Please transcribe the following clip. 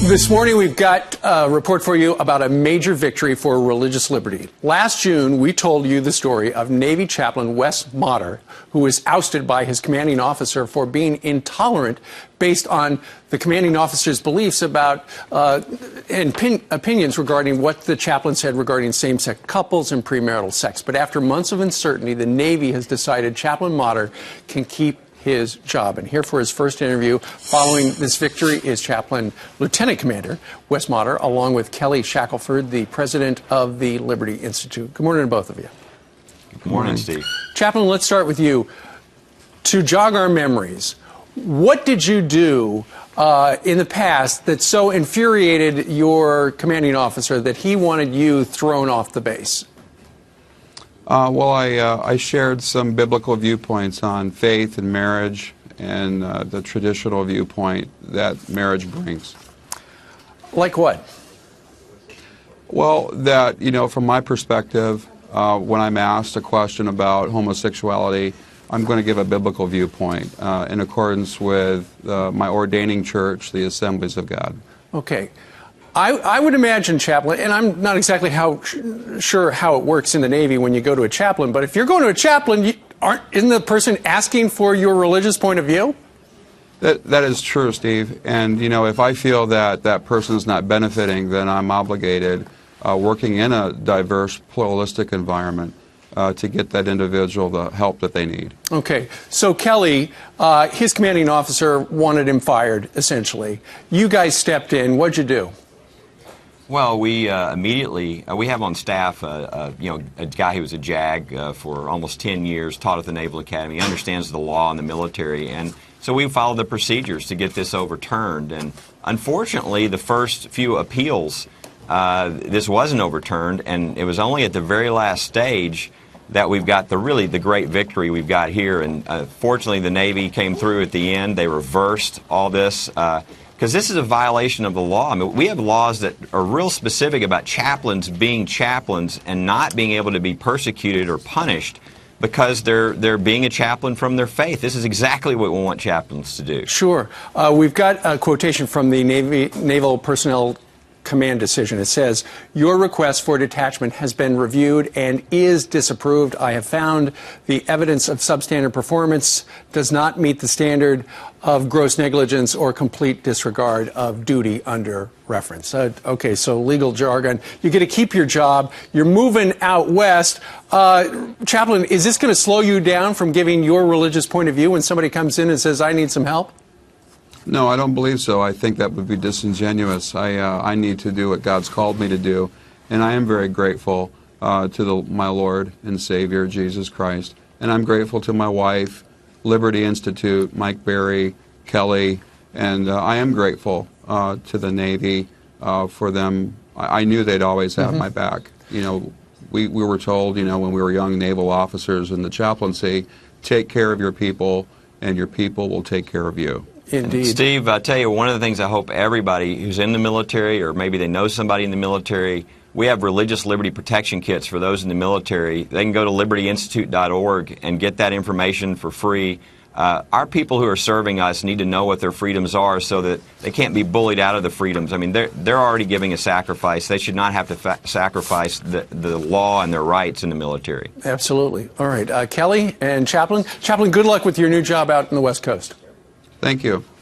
This morning, we've got a report for you about a major victory for religious liberty. Last June, we told you the story of Navy Chaplain Wes Motter, who was ousted by his commanding officer for being intolerant based on the commanding officer's beliefs about and opinions regarding what the chaplain said regarding same-sex couples and premarital sex. But after months of uncertainty, the Navy has decided Chaplain Motter can keep his job. And here for his first interview following this victory is Chaplain Lieutenant Commander Wes Motter, along with Kelly Shackelford, the president of the Liberty Institute. Good morning to both of you. Good morning, Steve. Chaplain, let's start with you. To jog our memories, what did you do in the past that so infuriated your commanding officer that he wanted you thrown off the base? I shared some biblical viewpoints on faith and marriage and the traditional viewpoint that marriage brings. Like what? Well, that, from my perspective, when I'm asked a question about homosexuality, I'm going to give a biblical viewpoint in accordance with my ordaining church, the Assemblies of God. Okay. I would imagine, Chaplain, and I'm not exactly sure how it works in the Navy when you go to a chaplain, but if you're going to a chaplain, isn't the person asking for your religious point of view? That is true, Steve. And, if I feel that that person is not benefiting, then I'm obligated, working in a diverse, pluralistic environment, to get that individual the help that they need. Okay. So Kelly, his commanding officer wanted him fired, essentially. You guys stepped in. What'd you do? Well, we immediately, we have on staff, a guy who was a JAG for almost 10 years, taught at the Naval Academy, understands the law and the military, and so we followed the procedures to get this overturned. And unfortunately, the first few appeals, this wasn't overturned, and it was only at the very last stage that we've got the great victory we've got here. And fortunately, the Navy came through at the end. They reversed all this. Because this is a violation of the law. I mean, we have laws that are real specific about chaplains being chaplains and not being able to be persecuted or punished because they're being a chaplain from their faith. This is exactly what we want chaplains to do. Sure. We've got a quotation from the Naval Personnel Command decision. It says, "Your request for detachment has been reviewed and is disapproved. I have found the evidence of substandard performance does not meet the standard of gross negligence or complete disregard of duty under reference." Okay, so legal jargon. You get to keep your job. You're moving out west. Chaplain, is this going to slow you down from giving your religious point of view when somebody comes in and says, "I need some help"? No, I don't believe so. I think that would be disingenuous. I need to do what God's called me to do, and I am very grateful to my Lord and Savior, Jesus Christ. And I'm grateful to my wife, Liberty Institute, Mike Berry, Kelly, and I am grateful to the Navy for them. I knew they'd always have my back. We were told, when we were young naval officers in the chaplaincy, take care of your people, and your people will take care of you. Indeed. Steve, I tell you, one of the things I hope everybody who's in the military, or maybe they know somebody in the military, we have religious liberty protection kits for those in the military. They can go to libertyinstitute.org and get that information for free. Our people who are serving us need to know what their freedoms are so that they can't be bullied out of the freedoms. I mean, they're already giving a sacrifice. They should not have to sacrifice the law and their rights in the military. Absolutely. All right. Kelly and Chaplain. Chaplain, good luck with your new job out in the West Coast. Thank you.